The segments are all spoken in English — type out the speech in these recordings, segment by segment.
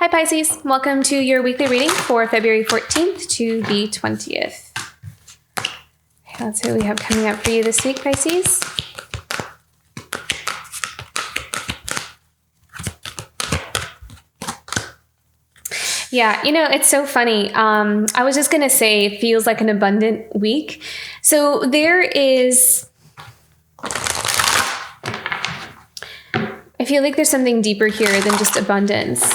Hi Pisces, welcome to your weekly reading for February 14th to the 20th. Okay, let's see what we have coming up for you this week, Pisces. Yeah, it's so funny. I was just going to say it feels like an abundant week. So there is... I feel like there's something deeper here than just abundance.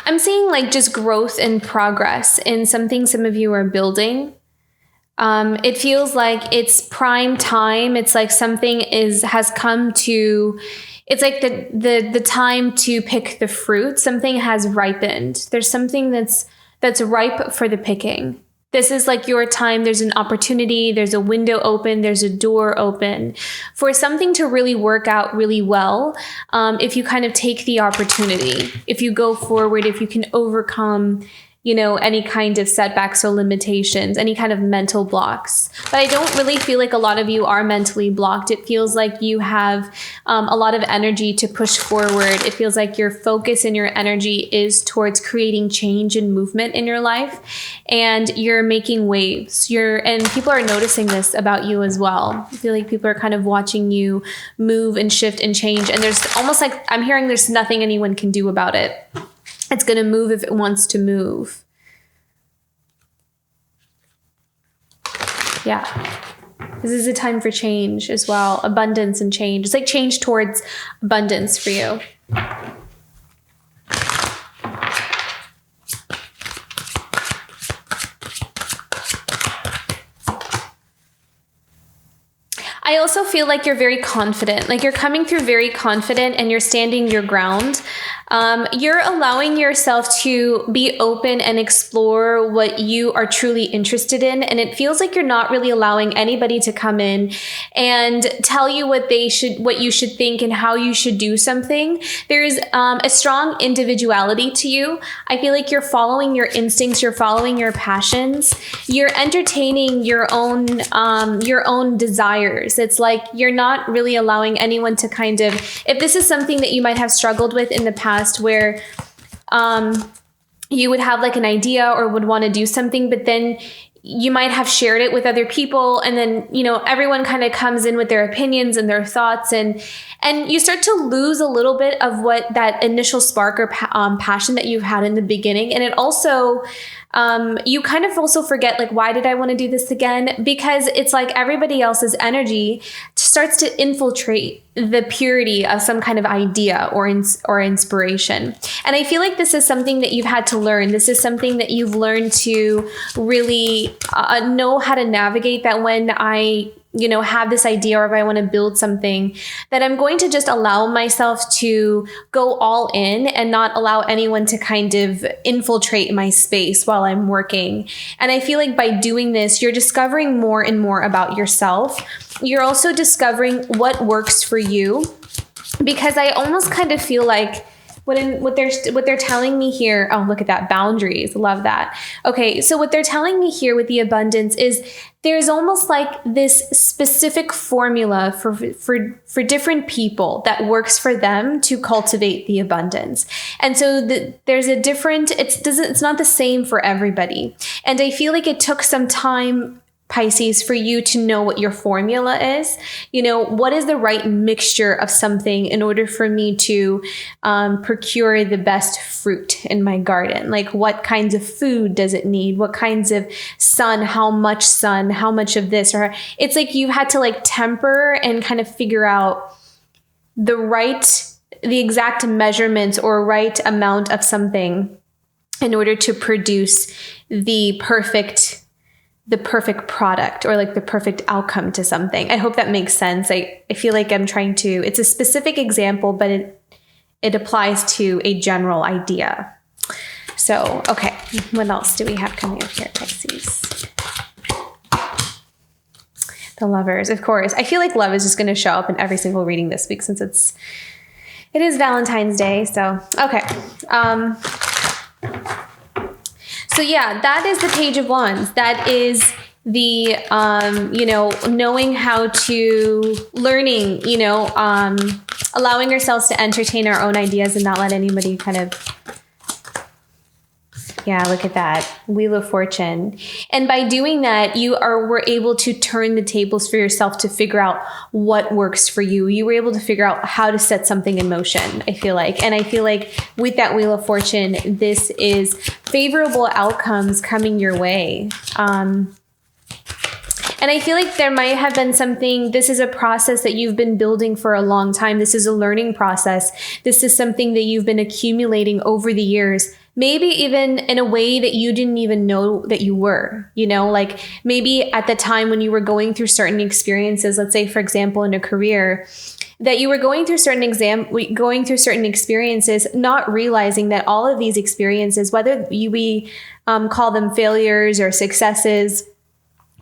I'm seeing like just growth and progress in something some of you are building. It feels like it's prime time. It's like something has come to, it's like the time to pick the fruit. Something has ripened. There's something that's ripe for the picking. This is like your time. There's an opportunity. There's a window open. There's a door open for something to really work out really well. If you kind of take the opportunity, if you go forward, if you can overcome, any kind of setbacks or limitations, any kind of mental blocks. But I don't really feel like a lot of you are mentally blocked. It feels like you have a lot of energy to push forward. It feels like your focus and your energy is towards creating change and movement in your life. And you're making waves. And people are noticing this about you as well. I feel like people are kind of watching you move and shift and change. And there's almost like, I'm hearing there's nothing anyone can do about it. It's going to move if it wants to move. Yeah. This is a time for change as well. Abundance and change. It's like change towards abundance for you. I also feel like you're very confident, like you're coming through very confident and you're standing your ground. You're allowing yourself to be open and explore what you are truly interested in. And it feels like you're not really allowing anybody to come in and tell you what you should think and how you should do something. There is a strong individuality to you. I feel like you're following your instincts. You're following your passions. You're entertaining your own desires. It's like you're not really allowing anyone to kind of, if this is something that you might have struggled with in the past, where you would have like an idea or would want to do something, but then you might have shared it with other people, and then everyone kind of comes in with their opinions and their thoughts, and you start to lose a little bit of what that initial spark or passion that you've had in the beginning. And it also you kind of also forget, like, why did I want to do this again? Because it's like everybody else's energy starts to infiltrate the purity of some kind of idea or inspiration. And I feel like this is something that you've had to learn. This is something that you've learned to really know how to navigate, that when I have this idea, or if I want to build something, that I'm going to just allow myself to go all in and not allow anyone to kind of infiltrate my space while I'm working. And I feel like by doing this, you're discovering more and more about yourself. You're also discovering what works for you, because I almost kind of feel like what they're telling me here, oh, look at that, boundaries. Love that. Okay, so what they're telling me here with the abundance is there's almost like this specific formula for different people that works for them to cultivate the abundance. And so there's a different, it's not the same for everybody. And I feel like it took some time, Pisces, for you to know what your formula is. What is the right mixture of something in order for me to procure the best fruit in my garden? Like, what kinds of food does it need? What kinds of sun, how much of this? Or it's like you had to like temper and kind of figure out the exact measurements or right amount of something in order to produce the perfect product, or like the perfect outcome to something. I hope that makes sense. I feel like it's a specific example, but it applies to a general idea. So, okay, what else do we have coming up here, Pisces? The Lovers, of course. I feel like love is just going to show up in every single reading this week, since it is Valentine's Day. So, okay. So yeah, that is the Page of Wands. That is the, knowing how to, learning, allowing ourselves to entertain our own ideas and not let anybody kind of, yeah, look at that. Wheel of Fortune. And by doing that, were able to turn the tables for yourself to figure out what works for you. You were able to figure out how to set something in motion, I feel like. And I feel like with that Wheel of Fortune, this is favorable outcomes coming your way. And I feel like there might have been something, this is a process that you've been building for a long time. This is a learning process. This is something that you've been accumulating over the years, maybe even in a way that you didn't even know that you were, like maybe at the time when you were going through certain experiences, let's say, for example, in a career, that you were going through certain experiences, not realizing that all of these experiences, whether we call them failures or successes,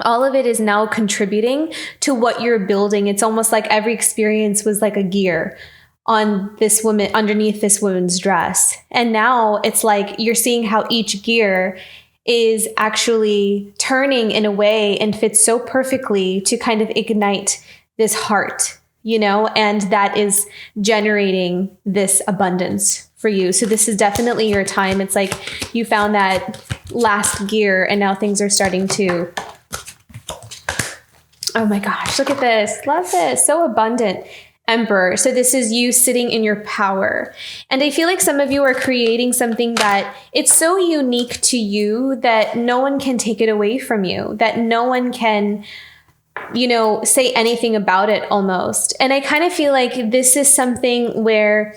all of it is now contributing to what you're building. It's almost like every experience was like a gear on this woman, underneath this woman's dress. And now it's like you're seeing how each gear is actually turning in a way and fits so perfectly to kind of ignite this heart, and that is generating this abundance for you. So this is definitely your time. It's like you found that last gear and now things are starting to, oh my gosh, look at this. Love this. So abundant. Emperor. So this is you sitting in your power. And I feel like some of you are creating something that it's so unique to you that no one can take it away from you, that no one can, say anything about it almost. And I kind of feel like this is something where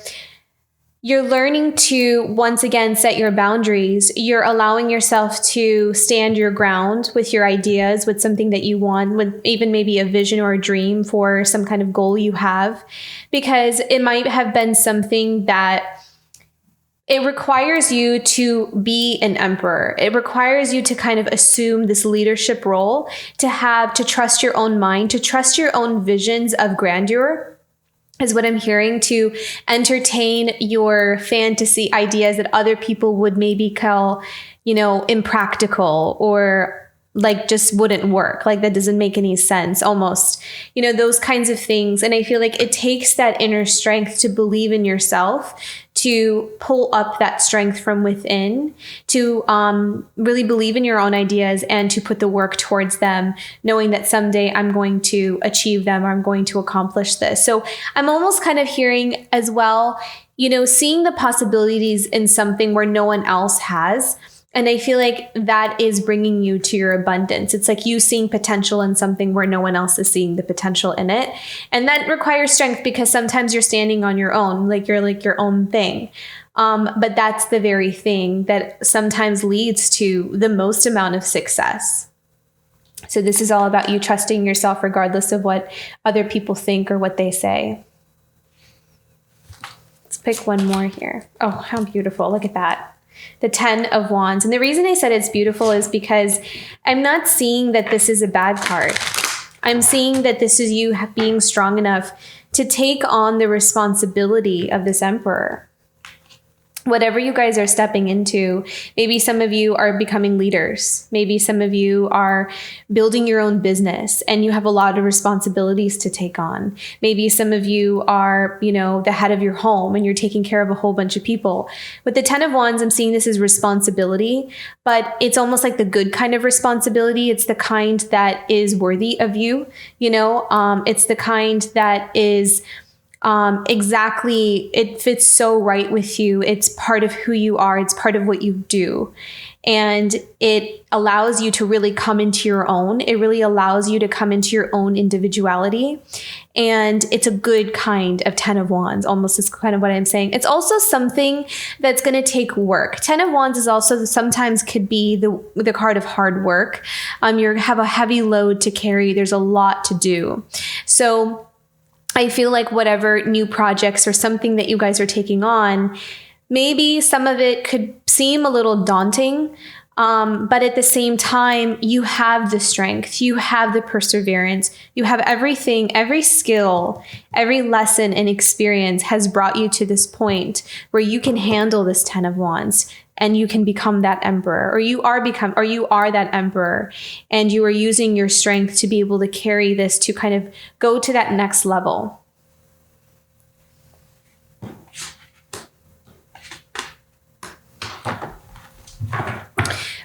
you're learning to, once again, set your boundaries. You're allowing yourself to stand your ground with your ideas, with something that you want, with even maybe a vision or a dream for some kind of goal you have, because it might have been something that it requires you to be an emperor. It requires you to kind of assume this leadership role, to trust your own mind, to trust your own visions of grandeur, is what I'm hearing, to entertain your fantasy ideas that other people would maybe call, impractical or like just wouldn't work. Like that doesn't make any sense almost, those kinds of things. And I feel like it takes that inner strength to believe in yourself, to pull up that strength from within, to really believe in your own ideas and to put the work towards them, knowing that someday I'm going to achieve them or I'm going to accomplish this. So I'm almost kind of hearing as well, seeing the possibilities in something where no one else has. And I feel like that is bringing you to your abundance. It's like you seeing potential in something where no one else is seeing the potential in it. And that requires strength because sometimes you're standing on your own, like you're like your own thing. But that's the very thing that sometimes leads to the most amount of success. So this is all about you trusting yourself regardless of what other people think or what they say. Let's pick one more here. Oh, how beautiful. Look at that. The 10 of Wands. And the reason I said it's beautiful is because I'm not seeing that this is a bad card. I'm seeing that this is you being strong enough to take on the responsibility of this Emperor. Whatever you guys are stepping into, maybe some of you are becoming leaders. Maybe some of you are building your own business and you have a lot of responsibilities to take on. Maybe some of you are, the head of your home and you're taking care of a whole bunch of people. With the 10 of Wands, I'm seeing this as responsibility, but it's almost like the good kind of responsibility. It's the kind that is worthy of you. It's the kind that is exactly, it fits so right with you. It's part of who you are. It's part of what you do. And it allows you to really come into your own. It really allows you to come into your own individuality. And it's a good kind of 10 of Wands, almost is kind of what I'm saying. It's also something that's going to take work. 10 of Wands is also sometimes could be the card of hard work. You have a heavy load to carry. There's a lot to do. So I feel like whatever new projects or something that you guys are taking on, maybe some of it could seem a little daunting, but at the same time, you have the strength, you have the perseverance, you have everything, every skill, every lesson and experience has brought you to this point where you can handle this 10 of Wands. And you can become that emperor, or you are that emperor, and you are using your strength to be able to carry this to kind of go to that next level.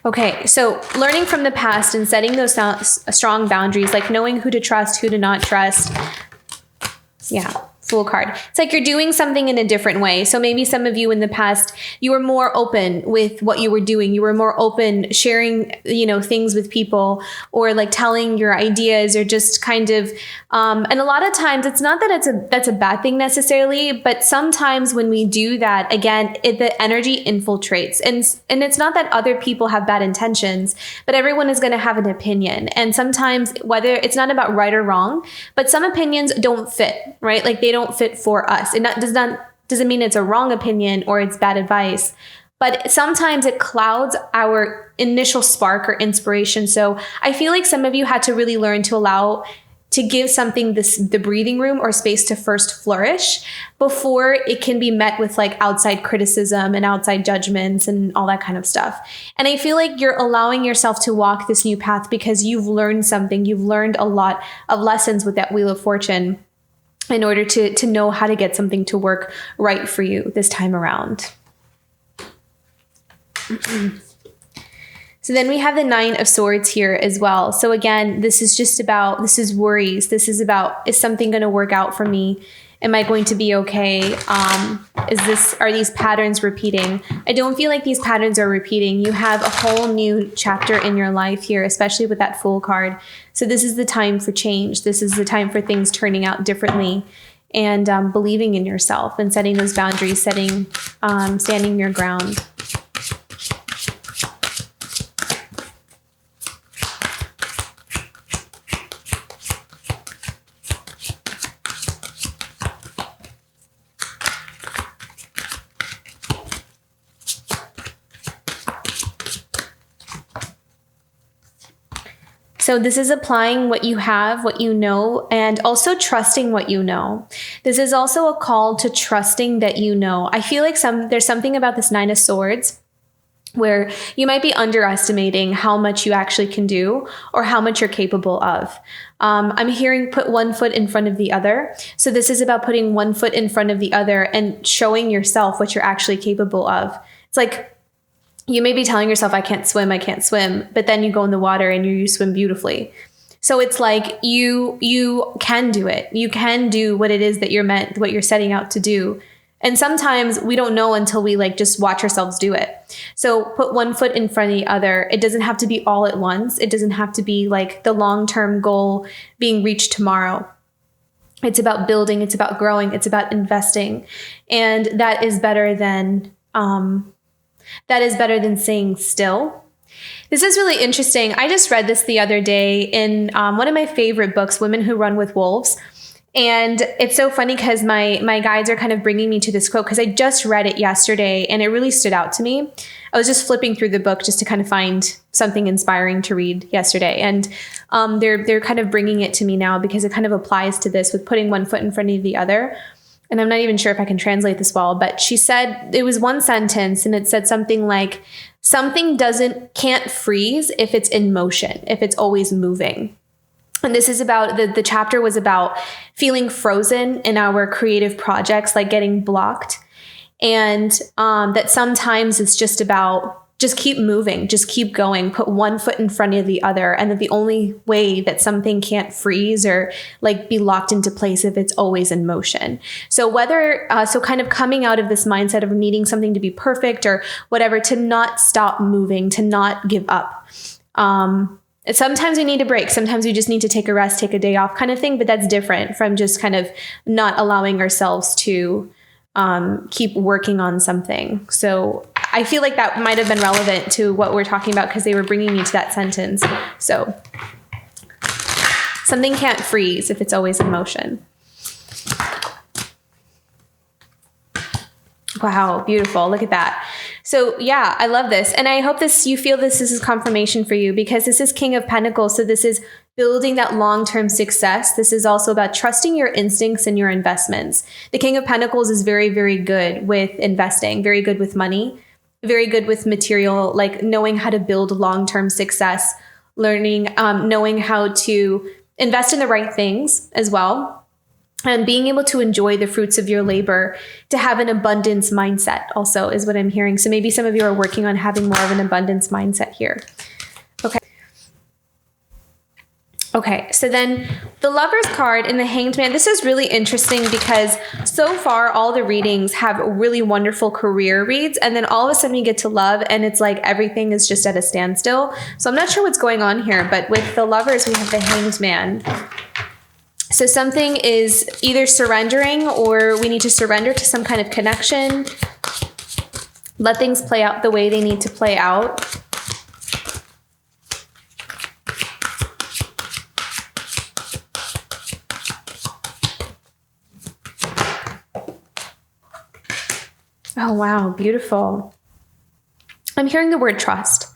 Okay, so learning from the past and setting those strong boundaries, like knowing who to trust, who to not trust. Yeah. Fool card. It's like you're doing something in a different way. So maybe some of you in the past, you were more open with what you were doing. You were more open sharing, things with people, or like telling your ideas, or just kind of, and a lot of times it's not that that's a bad thing necessarily, but sometimes when we do that, again, the energy infiltrates, and it's not that other people have bad intentions, but everyone is going to have an opinion. And sometimes, whether it's not about right or wrong, but some opinions don't fit, right? Like they don't fit for us. And that doesn't mean it's a wrong opinion or it's bad advice, but sometimes it clouds our initial spark or inspiration. So I feel like some of you had to really learn to give something the breathing room or space to first flourish before it can be met with like outside criticism and outside judgments and all that kind of stuff. And I feel like you're allowing yourself to walk this new path because you've learned something. You've learned a lot of lessons with that Wheel of Fortune in order to know how to get something to work right for you this time around. So then we have the Nine of Swords here as well. So again, this is worries. This is about, is something going to work out for me? Am I going to be okay? Are these patterns repeating? I don't feel like these patterns are repeating. You have a whole new chapter in your life here, especially with that Fool card. So this is the time for change. This is the time for things turning out differently, and believing in yourself and setting those boundaries, standing your ground. So this is applying what you have, what you know, and also trusting what you know. This is also a call to trusting that you know. I feel like there's something about this Nine of Swords where you might be underestimating how much you actually can do or how much you're capable of. I'm hearing put one foot in front of the other. So this is about putting one foot in front of the other and showing yourself what you're actually capable of. It's like, you may be telling yourself, I can't swim, but then you go in the water and you swim beautifully. So it's like you can do it. You can do what it is that what you're setting out to do. And sometimes we don't know until we like just watch ourselves do it. So put one foot in front of the other. It doesn't have to be all at once. It doesn't have to be like the long-term goal being reached tomorrow. It's about building. It's about growing. It's about investing. And that is better than staying still. This is really interesting. I just read this the other day in one of my favorite books, Women Who Run with Wolves. And it's so funny because my guides are kind of bringing me to this quote because I just read it yesterday and it really stood out to me. I was just flipping through the book just to kind of find something inspiring to read yesterday. And they're kind of bringing it to me now because it kind of applies to this with putting one foot in front of the other. And I'm not even sure if I can translate this well, but she said, it was one sentence and it said something like, something can't freeze if it's in motion, if it's always moving. And this is about, the chapter was about feeling frozen in our creative projects, like getting blocked. And that sometimes it's just about, just keep moving, just keep going, put one foot in front of the other. And that the only way that something can't freeze or like be locked into place if it's always in motion. So kind of coming out of this mindset of needing something to be perfect or whatever, to not stop moving, to not give up. Sometimes we need a break. Sometimes we just need to take a rest, take a day off kind of thing. But that's different from just kind of not allowing ourselves to keep working on something. So I feel like that might have been relevant to what we're talking about because they were bringing me to that sentence. So something can't freeze if it's always in motion. Wow, beautiful. Look at that. So yeah, I love this. And I hope you feel this is confirmation for you because this is King of Pentacles. So this is building that long-term success. This is also about trusting your instincts and your investments. The King of Pentacles is very, very good with investing, very good with money, very good with material, like knowing how to build long-term success, learning, knowing how to invest in the right things as well. and being able to enjoy the fruits of your labor, to have an abundance mindset also is what I'm hearing. So maybe some of you are working on having more of an abundance mindset here. Okay, so then the Lover's card and the Hanged Man, this is really interesting because so far all the readings have really wonderful career reads, and then all of a sudden you get to love and it's like everything is just at a standstill. So I'm not sure what's going on here, but with the Lovers we have the Hanged Man. So something is either surrendering, or we need to surrender to some kind of connection. Let things play out the way they need to play out. Oh, wow. Beautiful. I'm hearing the word trust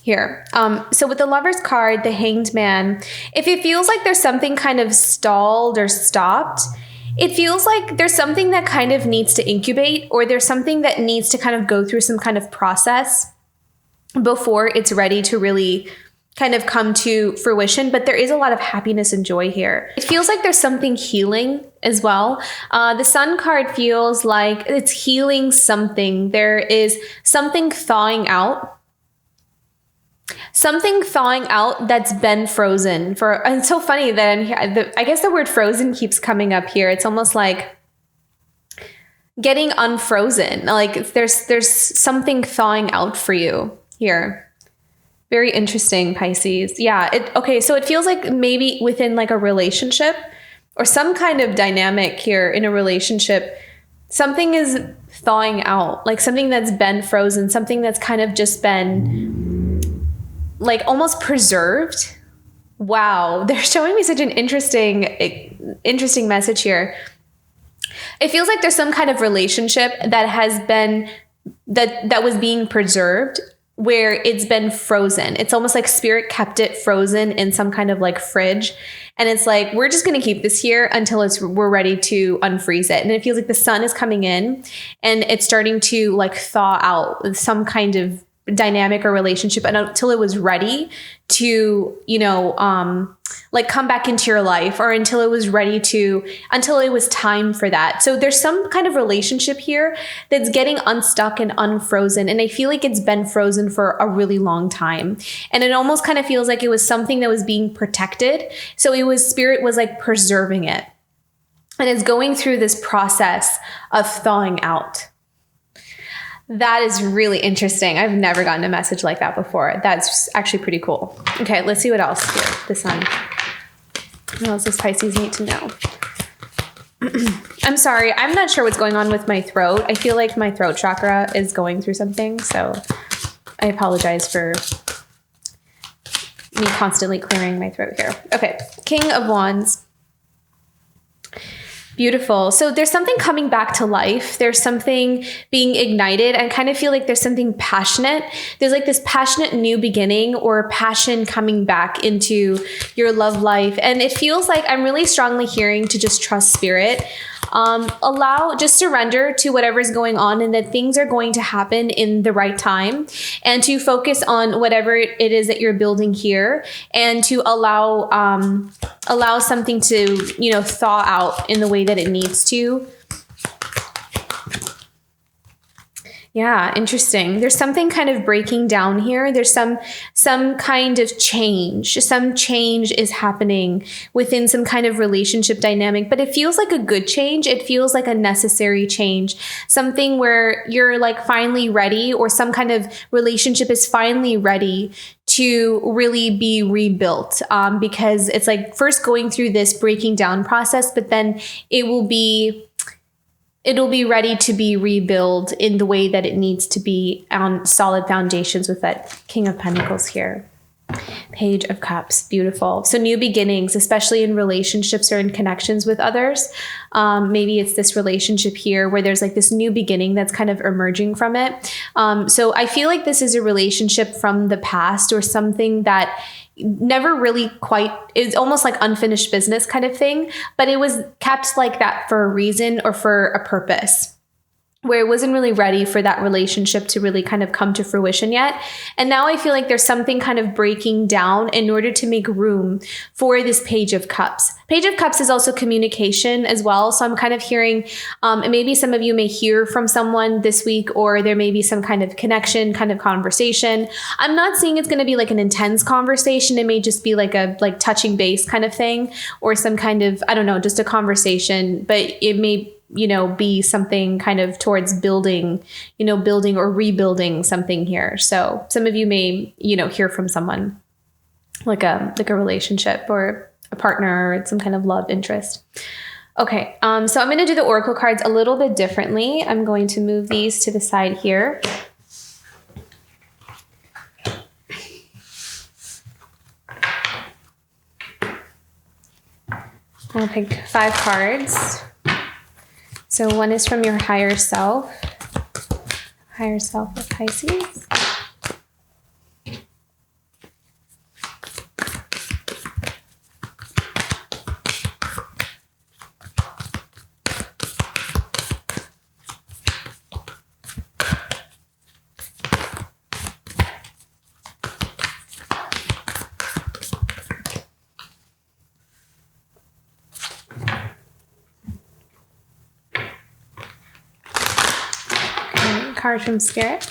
here. So with the Lover's card, the Hanged Man, if it feels like there's something kind of stalled or stopped, it feels like there's something that kind of needs to incubate, or there's something that needs to kind of go through some kind of process before it's ready to really kind of come to fruition. But there is a lot of happiness and joy here. It feels like there's something healing as well. The Sun card feels like it's healing something. There is something thawing out. Something thawing out that's been frozen for, and it's so funny that I guess the word frozen keeps coming up here. It's almost like getting unfrozen. Like there's something thawing out for you here. Very interesting, Pisces. Yeah. Okay. So it feels like maybe within like a relationship or some kind of dynamic here in a relationship, something is thawing out, like something that's been frozen, something that's kind of just been like almost preserved. Wow. They're showing me such an interesting message here. It feels like there's some kind of relationship that has been, that was being preserved, where it's been frozen. It's almost like spirit kept it frozen in some kind of like fridge. And it's like, we're just going to keep this here until we're ready to unfreeze it. And it feels like the sun is coming in and it's starting to like thaw out with some kind of dynamic or relationship, and until it was ready to, like come back into your life, or until it was time for that. So there's some kind of relationship here that's getting unstuck and unfrozen. And I feel like it's been frozen for a really long time. And it almost kind of feels like it was something that was being protected. So spirit was like preserving it. And it's going through this process of thawing out. That is really interesting. I've never gotten a message like that before. That's actually pretty cool. Okay, let's see what else here. The Sun. What else does Pisces need to know? I'm sorry. I'm not sure what's going on with my throat. I feel like my throat chakra is going through something. So I apologize for me constantly clearing my throat here. Okay, King of Wands. Beautiful. So there's something coming back to life. There's something being ignited. I kind of feel like there's something passionate. There's like this passionate new beginning or passion coming back into your love life. And it feels like I'm really strongly hearing to just trust spirit. Just surrender to whatever's going on, and that things are going to happen in the right time, and to focus on whatever it is that you're building here, and to allow something to, thaw out in the way that it needs to. Yeah, interesting. There's something kind of breaking down here. There's some kind of change. Some change is happening within some kind of relationship dynamic, but it feels like a good change. It feels like a necessary change. Something where you're like finally ready, or some kind of relationship is finally ready to really be rebuilt, because it's like first going through this breaking down process, but then it'll be ready to be rebuilt in the way that it needs to be on solid foundations with that King of Pentacles here. Page of Cups. Beautiful. So new beginnings, especially in relationships or in connections with others. Maybe it's this relationship here where there's like this new beginning that's kind of emerging from it. So I feel like this is a relationship from the past, or something that never really quite, it's almost like unfinished business kind of thing, but it was kept like that for a reason or for a purpose. where it wasn't really ready for that relationship to really kind of come to fruition yet. And now I feel like there's something kind of breaking down in order to make room for this Page of Cups. Page of Cups is also communication as well. So I'm kind of hearing, and maybe some of you may hear from someone this week, or there may be some kind of connection, kind of conversation. I'm not saying it's going to be like an intense conversation. It may just be like a touching base kind of thing, or some kind of, I don't know, just a conversation, but it may be something kind of towards building or rebuilding something here. So some of you may, hear from someone like a relationship or a partner or some kind of love interest. Okay. So I'm going to do the oracle cards a little bit differently. I'm going to move these to the side here. I'll pick 5 cards. So one is from your higher self of Pisces. Card from Spirit.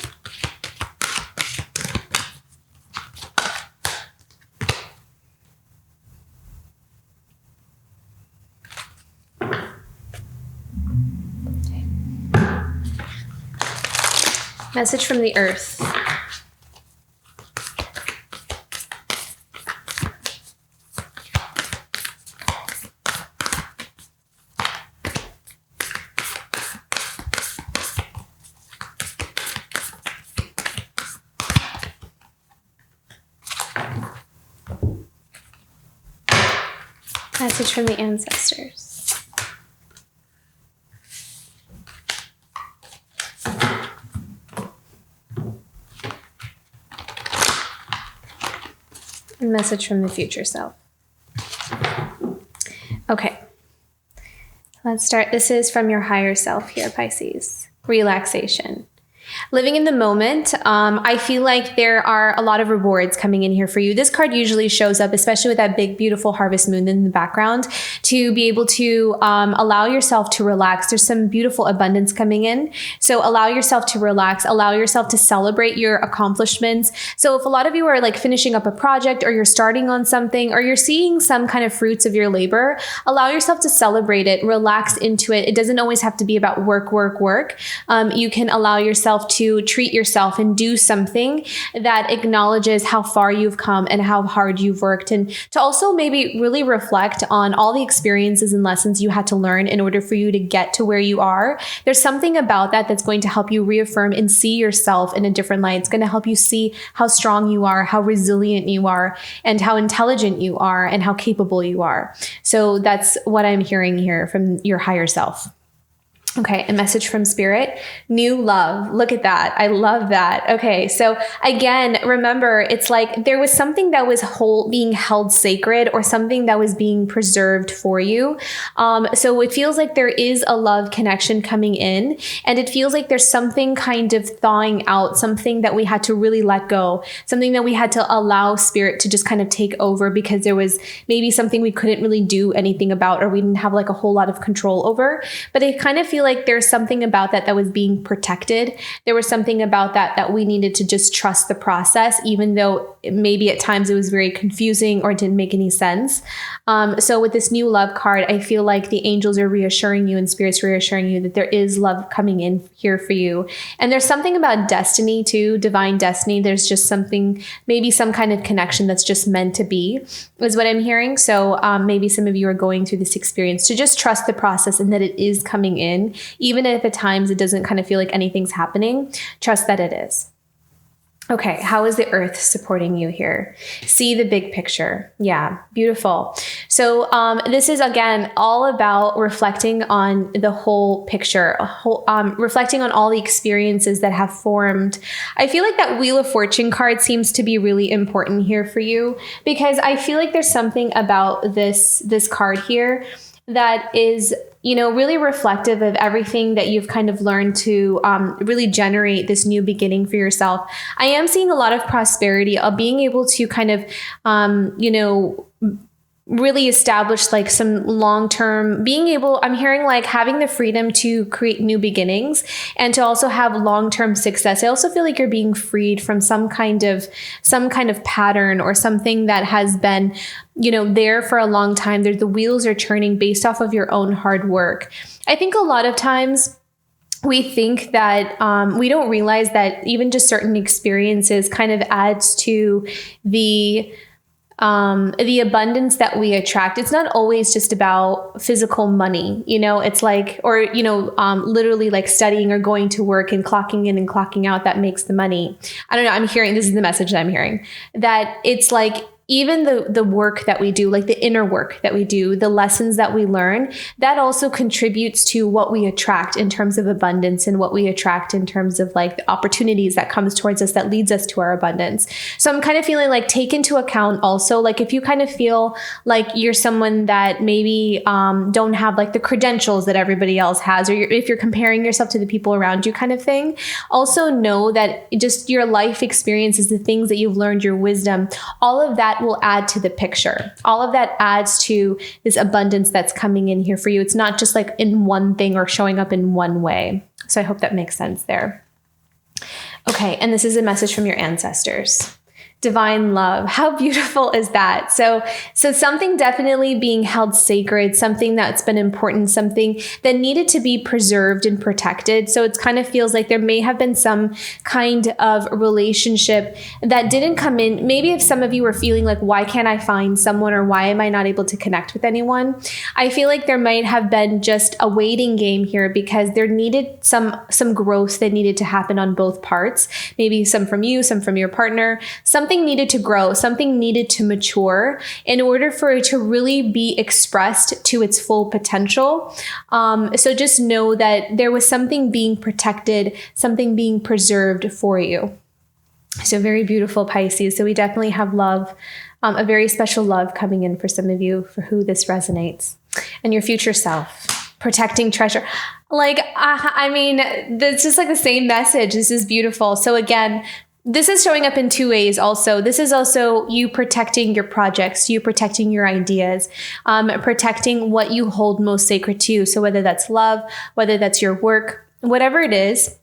Okay. Message from the Earth. Message from the ancestors. And message from the future self. Okay. Let's start. This is from your higher self here, Pisces. Relaxation. Living in the moment, I feel like there are a lot of rewards coming in here for you. This card usually shows up, especially with that big, beautiful harvest moon in the background, to be able to allow yourself to relax. There's some beautiful abundance coming in. So allow yourself to relax, allow yourself to celebrate your accomplishments. So if a lot of you are like finishing up a project, or you're starting on something, or you're seeing some kind of fruits of your labor, allow yourself to celebrate it, relax into it. It doesn't always have to be about work, work, work. You can allow yourself to treat yourself and do something that acknowledges how far you've come and how hard you've worked, and to also maybe really reflect on all the experiences and lessons you had to learn in order for you to get to where you are. There's something about that that's going to help you reaffirm and see yourself in a different light. It's going to help you see how strong you are, how resilient you are, and how intelligent you are, and how capable you are. So that's what I'm hearing here from your higher self. Okay, a message from Spirit, new love. Look at that. I love that. Okay, so again, remember, it's like there was something that was being held sacred, or something that was being preserved for you. So it feels like there is a love connection coming in, and it feels like there's something kind of thawing out, something that we had to really let go, something that we had to allow Spirit to just kind of take over, because there was maybe something we couldn't really do anything about, or we didn't have like a whole lot of control over. But I kind of feel like there's something about that was being protected. There was something about that we needed to just trust the process, even though maybe at times it was very confusing or didn't make any sense. So with this new love card, I feel like the angels are reassuring you, and Spirit's reassuring you that there is love coming in here for you. And there's something about destiny too, divine destiny. There's just something, maybe some kind of connection that's just meant to be, is what I'm hearing. So maybe some of you are going through this experience to just trust the process, and that it is coming in. Even if at times it doesn't kind of feel like anything's happening, trust that it is. Okay, how is the earth supporting you here? See the big picture. Yeah, beautiful. So this is, again, all about reflecting on the whole picture, reflecting on all the experiences that have formed. I feel like that Wheel of Fortune card seems to be really important here for you, because I feel like there's something about this card here. that is, really reflective of everything that you've kind of learned to really generate this new beginning for yourself. I am seeing a lot of prosperity of being able to kind of, really establish like some long-term I'm hearing like having the freedom to create new beginnings and to also have long-term success. I also feel like you're being freed from some kind of pattern or something that has been, there for a long time. The wheels are turning based off of your own hard work. I think a lot of times we think that we don't realize that even just certain experiences kind of adds to the abundance that we attract. It's not always just about physical money, it's like, or, literally like studying or going to work and clocking in and clocking out that makes the money. I don't know. This is the message that I'm hearing, that it's like, even the work that we do, like the inner work that we do, the lessons that we learn, that also contributes to what we attract in terms of abundance and what we attract in terms of like the opportunities that comes towards us that leads us to our abundance. So I'm kind of feeling like take into account also, like if you kind of feel like you're someone that maybe don't have like the credentials that everybody else has, or if you're comparing yourself to the people around you kind of thing, also know that just your life experiences, the things that you've learned, your wisdom, all of that will add to the picture. All of that adds to this abundance that's coming in here for you. It's not just like in one thing or showing up in one way. So I hope that makes sense there. Okay, and this is a message from your ancestors. Divine love. How beautiful is that? So something definitely being held sacred, something that's been important, something that needed to be preserved and protected. So it kind of feels like there may have been some kind of relationship that didn't come in. Maybe if some of you were feeling like, why can't I find someone, or why am I not able to connect with anyone? I feel like there might have been just a waiting game here because there needed some growth that needed to happen on both parts. Maybe some from you, some from your partner. Something needed to grow, something needed to mature in order for it to really be expressed to its full potential. So just know that there was something being protected, something being preserved for you. So very beautiful, Pisces. So we definitely have love, a very special love coming in for some of you for who this resonates. And your future self, protecting treasure. Like, it's just like the same message. This is beautiful. So again, this is showing up in two ways also. This is also you protecting your projects, you protecting your ideas, protecting what you hold most sacred to you. So whether that's love, whether that's your work, whatever it is,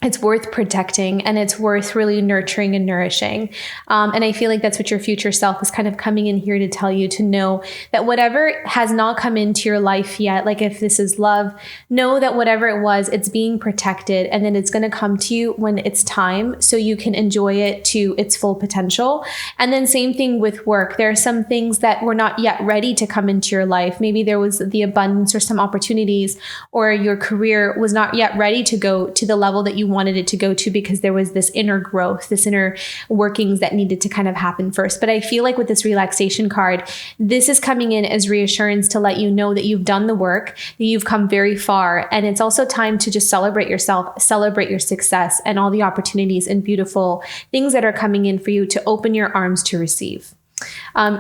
it's worth protecting and it's worth really nurturing and nourishing. And I feel like that's what your future self is kind of coming in here to tell you, to know that whatever has not come into your life yet, like if this is love, know that whatever it was, it's being protected and then it's going to come to you when it's time so you can enjoy it to its full potential. And then same thing with work. There are some things that were not yet ready to come into your life. Maybe there was the abundance or some opportunities, or your career was not yet ready to go to the level that you wanted it to go to because there was this inner growth, this inner workings that needed to kind of happen first. But I feel like with this relaxation card, this is coming in as reassurance to let you know that you've done the work, that you've come very far. And it's also time to just celebrate yourself, celebrate your success and all the opportunities and beautiful things that are coming in for you to open your arms to receive.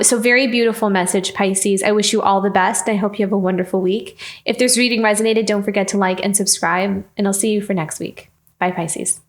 So very beautiful message, Pisces. I wish you all the best. I hope you have a wonderful week. If this reading resonated, don't forget to like and subscribe, and I'll see you for next week. Bye, Pisces.